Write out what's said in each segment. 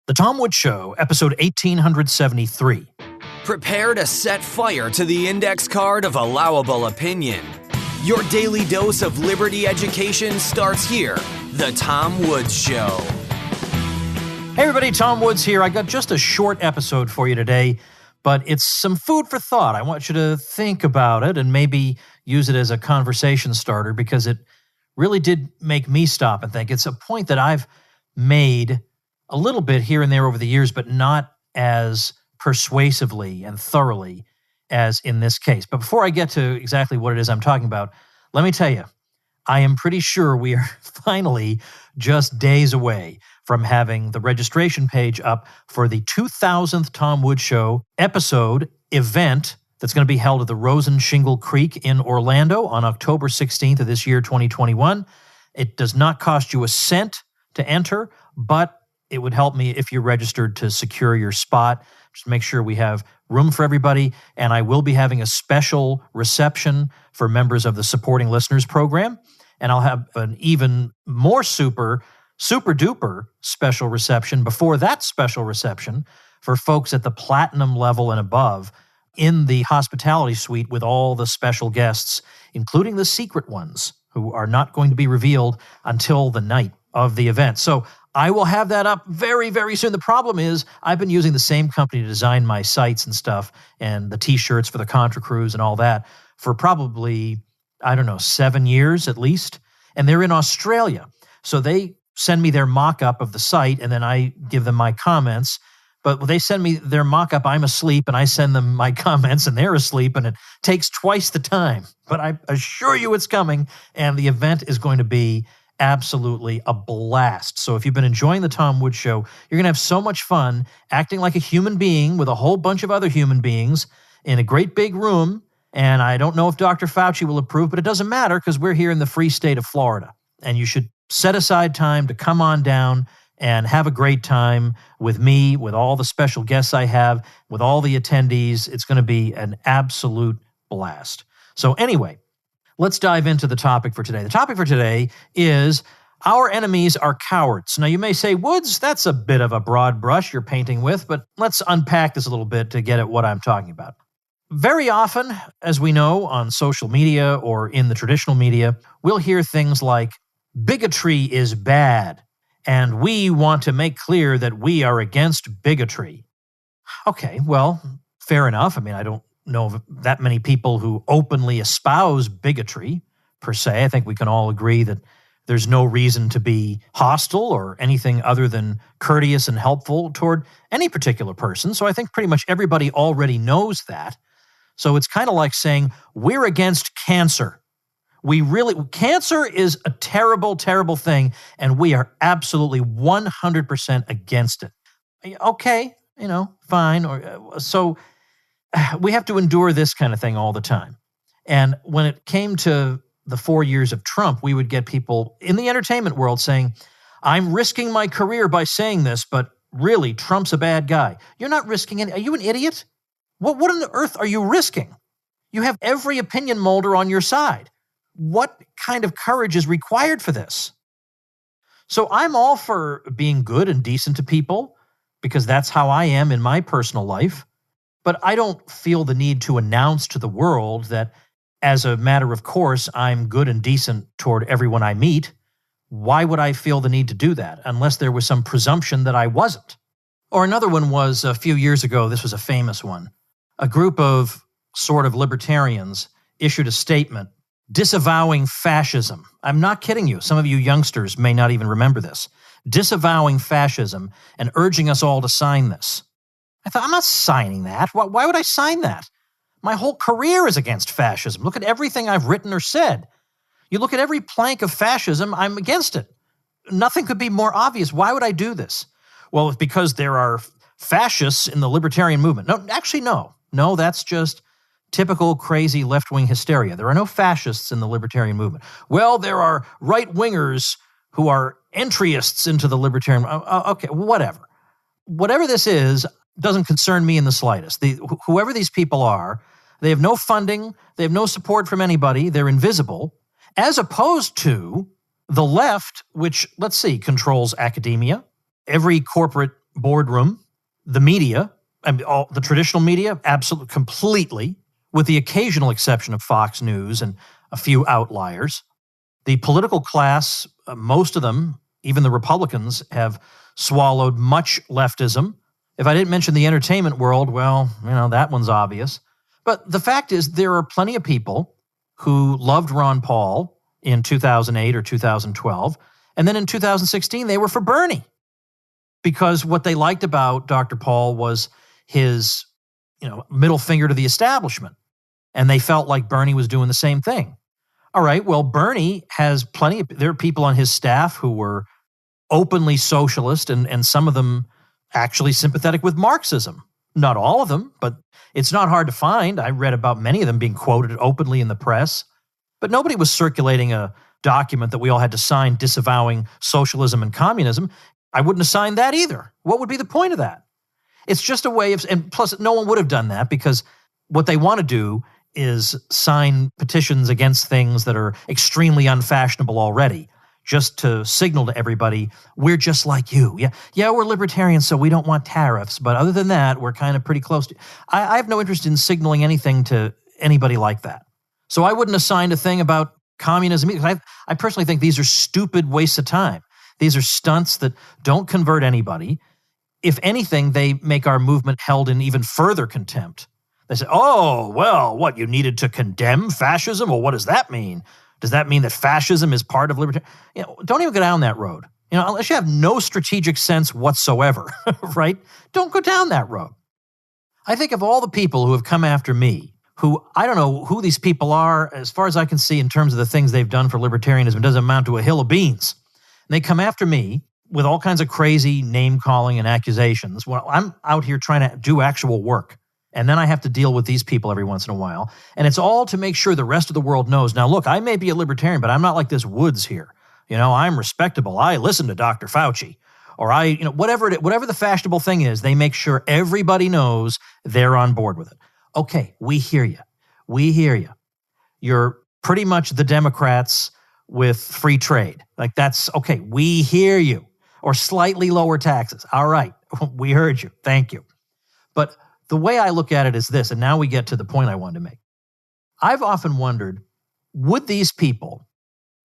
The Tom Woods Show, episode 1873. Prepare to set fire to the index card of allowable opinion. Your daily dose of liberty education starts here. The Tom Woods Show. Hey everybody, Tom Woods here. I got just a short episode for you today, but it's some food for thought. I want you to think about it and maybe use it as a conversation starter because it really did make me stop and think. It's a point that I've made a little bit here and there over the years, but not as persuasively and thoroughly as in this case. But before I get to exactly what it is I'm talking about, let me tell you, I am pretty sure we are finally just days away from having the registration page up for the 2000th Tom Woods Show episode event that's going to be held at the Rosen Shingle Creek in Orlando on October 16th of this year, 2021. It does not cost you a cent to enter, but it would help me if you registered to secure your spot. Just make sure we have room for everybody. And I will be having a special reception for members of the Supporting Listeners program. And I'll have an even more super duper special reception before that special reception for folks at the platinum level and above in the hospitality suite with all the special guests, including the secret ones who are not going to be revealed until the night of the event. So I will have that up very, very soon. The problem is I've been using the same company to design my sites and stuff and the T-shirts for the Contra Cruise and all that for probably, 7 years at least. And they're in Australia. So they send me their mock-up of the site and then I give them my comments. But when they send me their mock-up, I'm asleep and I send them my comments and they're asleep and it takes twice the time. But I assure you it's coming and the event is going to be absolutely a blast. So if you've been enjoying the Tom Woods Show, you're going to have so much fun acting like a human being with a whole bunch of other human beings in a great big room. And I don't know if Dr. Fauci will approve, but it doesn't matter because we're here in the free state of Florida. And you should set aside time to come on down and have a great time with me, with all the special guests I have, with all the attendees. It's going to be an absolute blast. So anyway, let's dive into the topic for today. The topic for today is our enemies are cowards. Now, you may say, Woods, that's a bit of a broad brush you're painting with, but let's unpack this a little bit to get at what I'm talking about. Very often, as we know, on social media or in the traditional media, we'll hear things like, bigotry is bad, and we want to make clear that we are against bigotry. Okay, well, fair enough. I don't know of that many people who openly espouse bigotry, per se. I think we can all agree that there's no reason to be hostile or anything other than courteous and helpful toward any particular person. So I think pretty much everybody already knows that. So it's kind of like saying, we're against cancer. Cancer is a terrible, terrible thing, and we are absolutely 100% against it. Okay, fine. So we have to endure this kind of thing all the time. And when it came to the 4 years of Trump, we would get people in the entertainment world saying, I'm risking my career by saying this, but really, Trump's a bad guy. You're not risking it. Are you an idiot? What on earth are you risking? You have every opinion molder on your side. What kind of courage is required for this? So I'm all for being good and decent to people because that's how I am in my personal life. But I don't feel the need to announce to the world that as a matter of course, I'm good and decent toward everyone I meet. Why would I feel the need to do that unless there was some presumption that I wasn't? Or another one was a few years ago, this was a famous one. A group of sort of libertarians issued a statement disavowing fascism. I'm not kidding you. Some of you youngsters may not even remember this. Disavowing fascism and urging us all to sign this. I thought, I'm not signing that. Why would I sign that? My whole career is against fascism. Look at everything I've written or said. You look at every plank of fascism, I'm against it. Nothing could be more obvious. Why would I do this? Well, it's because there are fascists in the libertarian movement. No, actually, no. No, that's just typical crazy left-wing hysteria. There are no fascists in the libertarian movement. Well, there are right-wingers who are entryists into the libertarian. Okay, whatever. Whatever this is doesn't concern me in the slightest. Whoever these people are, they have no funding, they have no support from anybody, they're invisible, as opposed to the left, which, let's see, controls academia, every corporate boardroom, the media, all the traditional media, absolutely, completely, with the occasional exception of Fox News and a few outliers. The political class, most of them, even the Republicans, have swallowed much leftism. If I didn't mention the entertainment world, well, that one's obvious. But the fact is, there are plenty of people who loved Ron Paul in 2008 or 2012, and then in 2016, they were for Bernie. Because what they liked about Dr. Paul was his, middle finger to the establishment. And they felt like Bernie was doing the same thing. All right, well, Bernie has there are people on his staff who were openly socialist and some of them actually sympathetic with Marxism. Not all of them, but it's not hard to find. I read about many of them being quoted openly in the press. But nobody was circulating a document that we all had to sign disavowing socialism and communism. I wouldn't have signed that either. What would be the point of that? It's just a way of, and plus no one would have done that because what they want to do is sign petitions against things that are extremely unfashionable already, just to signal to everybody, we're just like you. Yeah, we're libertarians, so we don't want tariffs. But other than that, we're kind of pretty close to. I have no interest in signaling anything to anybody like that. So I wouldn't have signed a thing about communism because I personally think these are stupid wastes of time. These are stunts that don't convert anybody. If anything, they make our movement held in even further contempt. They say, oh, well, what, you needed to condemn fascism? Well, what does that mean? Does that mean that fascism is part of liberty? Don't even go down that road. Unless you have no strategic sense whatsoever, right? Don't go down that road. I think of all the people who have come after me, who I don't know who these people are, as far as I can see in terms of the things they've done for libertarianism, doesn't amount to a hill of beans. And they come after me with all kinds of crazy name-calling and accusations. Well, I'm out here trying to do actual work. And then I have to deal with these people every once in a while. And it's all to make sure the rest of the world knows. Now, look, I may be a libertarian, but I'm not like this Woods here. I'm respectable. I listen to Dr. Fauci. Or whatever the fashionable thing is, they make sure everybody knows they're on board with it. Okay, we hear you. We hear you. You're pretty much the Democrats with free trade. Like that's, okay, we hear you. Or slightly lower taxes. All right, we heard you. Thank you. But the way I look at it is this, and now we get to the point I wanted to make. I've often wondered, would these people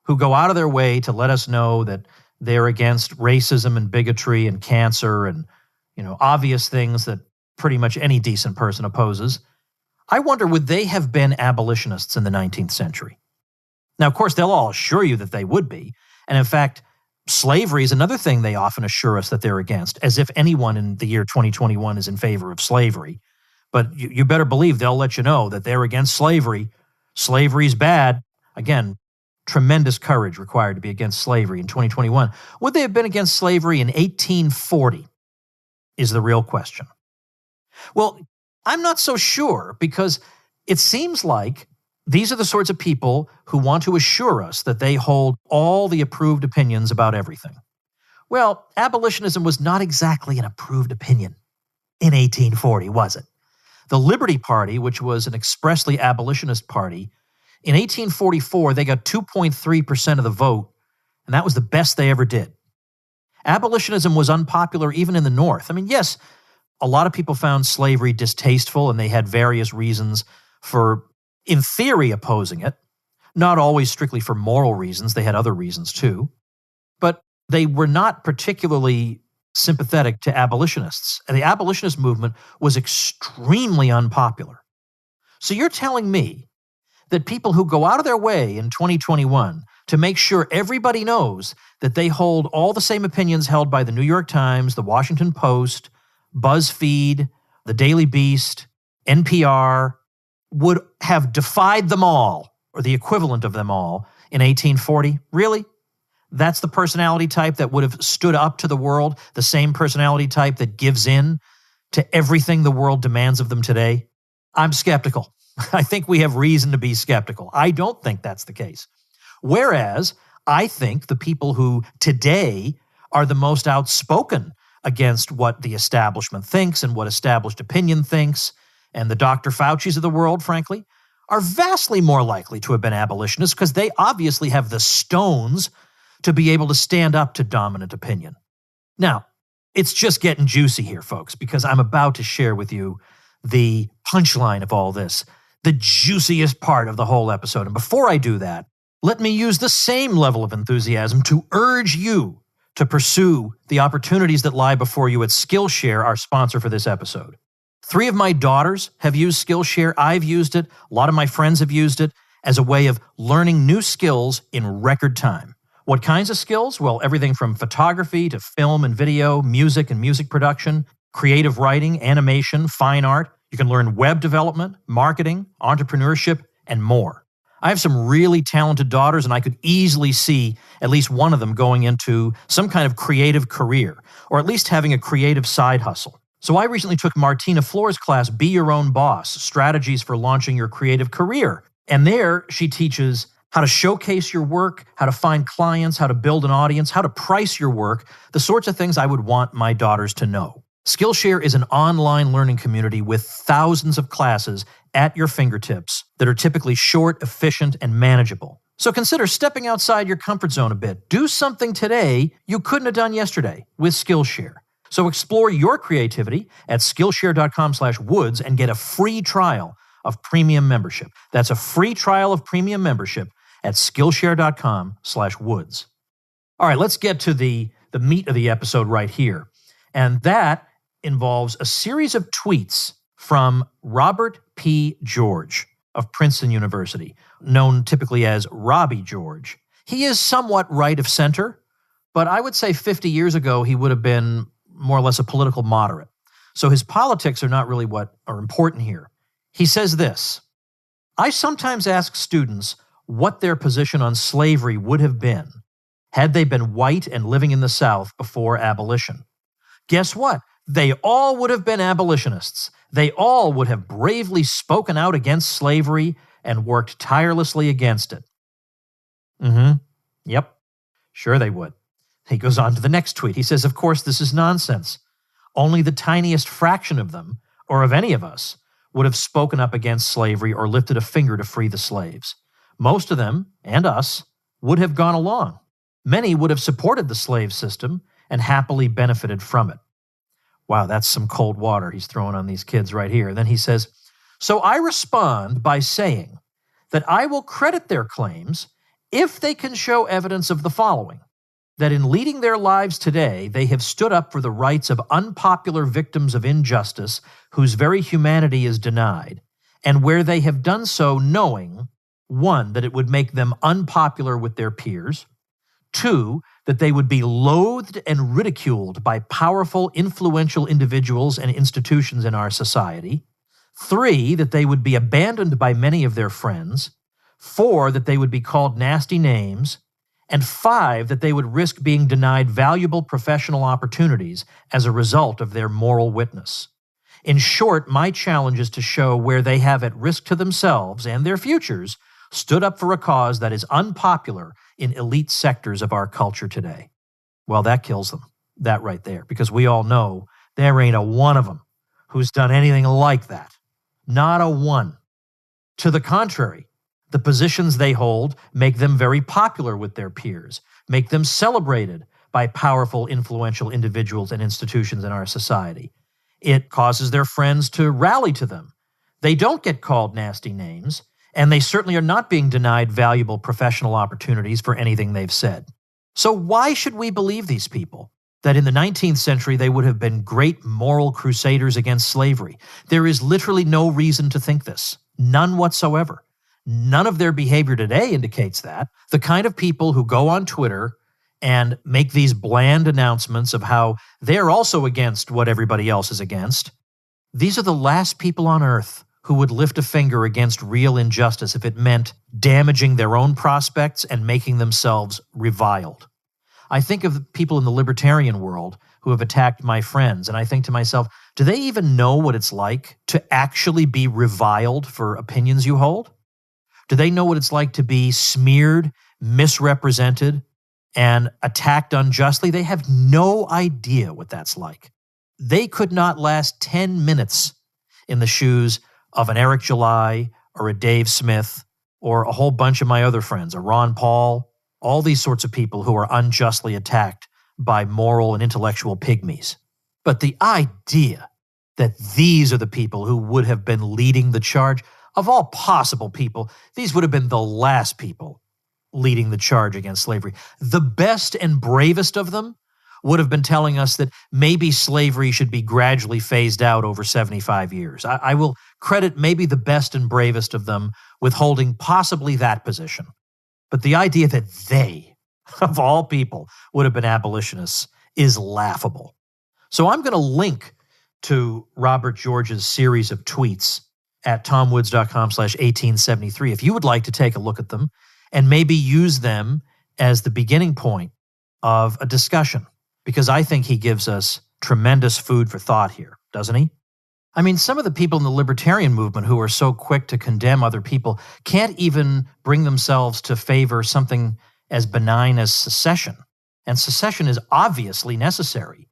who go out of their way to let us know that they're against racism and bigotry and cancer and, obvious things that pretty much any decent person opposes, I wonder, would they have been abolitionists in the 19th century? Now, of course, they'll all assure you that they would be. And in fact, slavery is another thing they often assure us that they're against, as if anyone in the year 2021 is in favor of slavery. But you better believe they'll let you know that they're against slavery. Slavery's bad. Again, tremendous courage required to be against slavery in 2021. Would they have been against slavery in 1840 is the real question. Well, I'm not so sure because it seems like these are the sorts of people who want to assure us that they hold all the approved opinions about everything. Well, abolitionism was not exactly an approved opinion in 1840, was it? The Liberty Party, which was an expressly abolitionist party, in 1844, they got 2.3% of the vote, and that was the best they ever did. Abolitionism was unpopular even in the North. I mean, yes, a lot of people found slavery distasteful, and they had various reasons for, in theory, opposing it. Not always strictly for moral reasons. They had other reasons too. But they were not particularly sympathetic to abolitionists. And the abolitionist movement was extremely unpopular. So you're telling me that people who go out of their way in 2021 to make sure everybody knows that they hold all the same opinions held by the New York Times, the Washington Post, BuzzFeed, the Daily Beast, NPR, would have defied them all, or the equivalent of them all, in 1840? Really? That's the personality type that would have stood up to the world, the same personality type that gives in to everything the world demands of them today? I'm skeptical. I think we have reason to be skeptical. I don't think that's the case. Whereas I think the people who today are the most outspoken against what the establishment thinks and what established opinion thinks, and the Dr. Faucis of the world, frankly, are vastly more likely to have been abolitionists because they obviously have the stones to be able to stand up to dominant opinion. Now, It's just getting juicy here, folks, because I'm about to share with you the punchline of all this, the juiciest part of the whole episode. And before I do that, let me use the same level of enthusiasm to urge you to pursue the opportunities that lie before you at Skillshare, our sponsor for this episode. 3 of my daughters have used Skillshare. I've used it. A lot of my friends have used it as a way of learning new skills in record time. What kinds of skills? Well, everything from photography to film and video, music and music production, creative writing, animation, fine art. You can learn web development, marketing, entrepreneurship, and more. I have some really talented daughters, and I could easily see at least one of them going into some kind of creative career, or at least having a creative side hustle. So I recently took Martina Floor's class, Be Your Own Boss, Strategies for Launching Your Creative Career. And there she teaches how to showcase your work, how to find clients, how to build an audience, how to price your work, the sorts of things I would want my daughters to know. Skillshare is an online learning community with thousands of classes at your fingertips that are typically short, efficient, and manageable. So consider stepping outside your comfort zone a bit. Do something today you couldn't have done yesterday with Skillshare. So explore your creativity at Skillshare.com/woods and get a free trial of premium membership. That's a free trial of premium membership at Skillshare.com/woods. All right, let's get to the meat of the episode right here. And that involves a series of tweets from Robert P. George of Princeton University, known typically as Robbie George. He is somewhat right of center, but I would say 50 years ago he would have been more or less a political moderate. So his politics are not really what are important here. He says this: I sometimes ask students what their position on slavery would have been had they been white and living in the South before abolition. Guess what? They all would have been abolitionists. They all would have bravely spoken out against slavery and worked tirelessly against it. Yep, sure they would. He goes on to the next tweet. He says, of course, this is nonsense. Only the tiniest fraction of them, or of any of us, would have spoken up against slavery or lifted a finger to free the slaves. Most of them, and us, would have gone along. Many would have supported the slave system and happily benefited from it. Wow, that's some cold water he's throwing on these kids right here. And then he says, so I respond by saying that I will credit their claims if they can show evidence of the following: that in leading their lives today, they have stood up for the rights of unpopular victims of injustice whose very humanity is denied, and where they have done so knowing, 1, that it would make them unpopular with their peers, 2, that they would be loathed and ridiculed by powerful, influential individuals and institutions in our society, 3, that they would be abandoned by many of their friends, 4, that they would be called nasty names, and 5, that they would risk being denied valuable professional opportunities as a result of their moral witness. In short, my challenge is to show where they have at risk to themselves and their futures stood up for a cause that is unpopular in elite sectors of our culture today. Well, that kills them, that right there, because we all know there ain't a one of them who's done anything like that. Not a one. To the contrary, the positions they hold make them very popular with their peers, make them celebrated by powerful, influential individuals and institutions in our society. It causes their friends to rally to them. They don't get called nasty names, and they certainly are not being denied valuable professional opportunities for anything they've said. So why should we believe these people? That in the 19th century they would have been great moral crusaders against slavery? There is literally no reason to think this. None whatsoever. None of their behavior today indicates that. The kind of people who go on Twitter and make these bland announcements of how they're also against what everybody else is against, these are the last people on earth who would lift a finger against real injustice if it meant damaging their own prospects and making themselves reviled. I think of people in the libertarian world who have attacked my friends, and I think to myself, do they even know what it's like to actually be reviled for opinions you hold? Do they know what it's like to be smeared, misrepresented, and attacked unjustly? They have no idea what that's like. They could not last 10 minutes in the shoes of an Eric July or a Dave Smith or a whole bunch of my other friends, a Ron Paul, all these sorts of people who are unjustly attacked by moral and intellectual pygmies. But the idea that these are the people who would have been leading the charge, of all possible people, these would have been the last people leading the charge against slavery. The best and bravest of them would have been telling us that maybe slavery should be gradually phased out over 75 years. I will credit maybe the best and bravest of them with holding possibly that position. But the idea that they, of all people, would have been abolitionists is laughable. So I'm going to link to Robert George's series of tweets at tomwoods.com/1873 if you would like to take a look at them and maybe use them as the beginning point of a discussion, because I think he gives us tremendous food for thought here, doesn't he? I mean, some of the people in the libertarian movement who are so quick to condemn other people can't even bring themselves to favor something as benign as secession. And secession is obviously necessary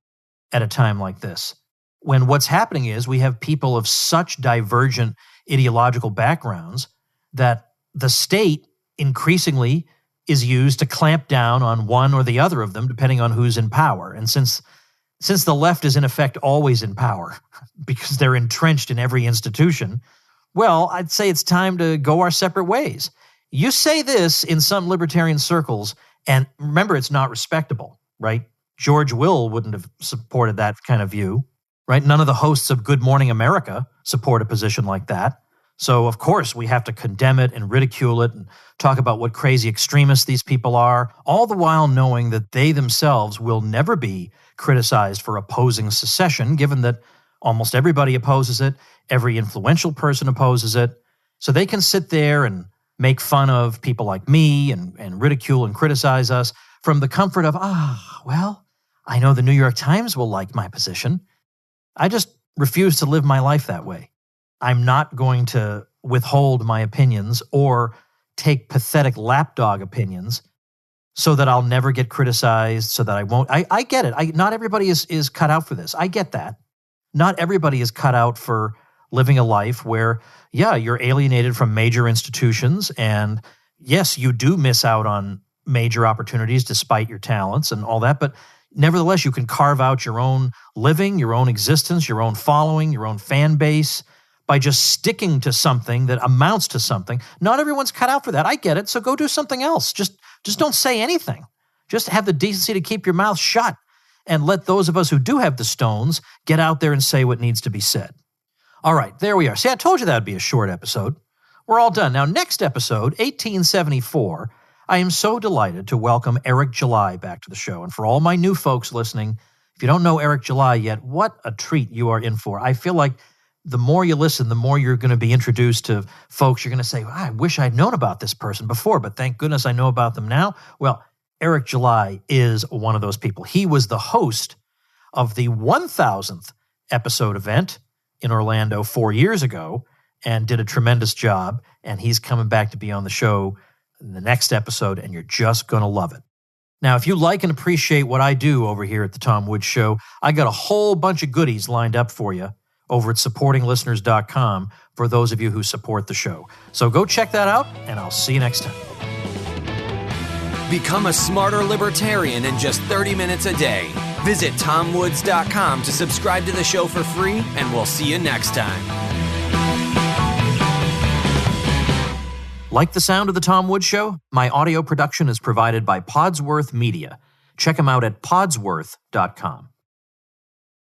at a time like this, when what's happening is we have people of such divergent ideological backgrounds that the state increasingly is used to clamp down on one or the other of them, depending on who's in power. And since the left is in effect always in power because they're entrenched in every institution, well, I'd say it's time to go our separate ways. You say this in some libertarian circles, and remember, it's not respectable, right? George Will wouldn't have supported that kind of view, right? None of the hosts of Good Morning America support a position like that. So, of course, we have to condemn it and ridicule it and talk about what crazy extremists these people are, all the while knowing that they themselves will never be criticized for opposing secession, given that almost everybody opposes it, every influential person opposes it. So they can sit there and make fun of people like me and ridicule and criticize us from the comfort of, well, I know the New York Times will like my position. I just refuse to live my life that way. I'm not going to withhold my opinions or take pathetic lapdog opinions so that I'll never get criticized, so that I won't. I get it. Not everybody is cut out for this. I get that. Not everybody is cut out for living a life where, yeah, you're alienated from major institutions, and yes, you do miss out on major opportunities despite your talents and all that, but nevertheless, you can carve out your own living, your own existence, your own following, your own fan base by just sticking to something that amounts to something. Not everyone's cut out for that. I get it. So go do something else. Just don't say anything. Just have the decency to keep your mouth shut and let those of us who do have the stones get out there and say what needs to be said. All right, there we are. See, I told you that would be a short episode. We're all done. Now, next episode, 1874, I am so delighted to welcome Eric July back to the show. And for all my new folks listening, if you don't know Eric July yet, what a treat you are in for. I feel like the more you listen, the more you're going to be introduced to folks. You're going to say, I wish I'd known about this person before, but thank goodness I know about them now. Well, Eric July is one of those people. He was the host of the 1000th episode event in Orlando 4 years ago and did a tremendous job. And he's coming back to be on the show in the next episode, and you're just going to love it. Now, if you like and appreciate what I do over here at the Tom Woods Show, I got a whole bunch of goodies lined up for you over at supportinglisteners.com for those of you who support the show. So go check that out, and I'll see you next time. Become a smarter libertarian in just 30 minutes a day. Visit tomwoods.com to subscribe to the show for free, and we'll see you next time. Like the sound of the Tom Woods Show? My audio production is provided by Podsworth Media. Check them out at podsworth.com.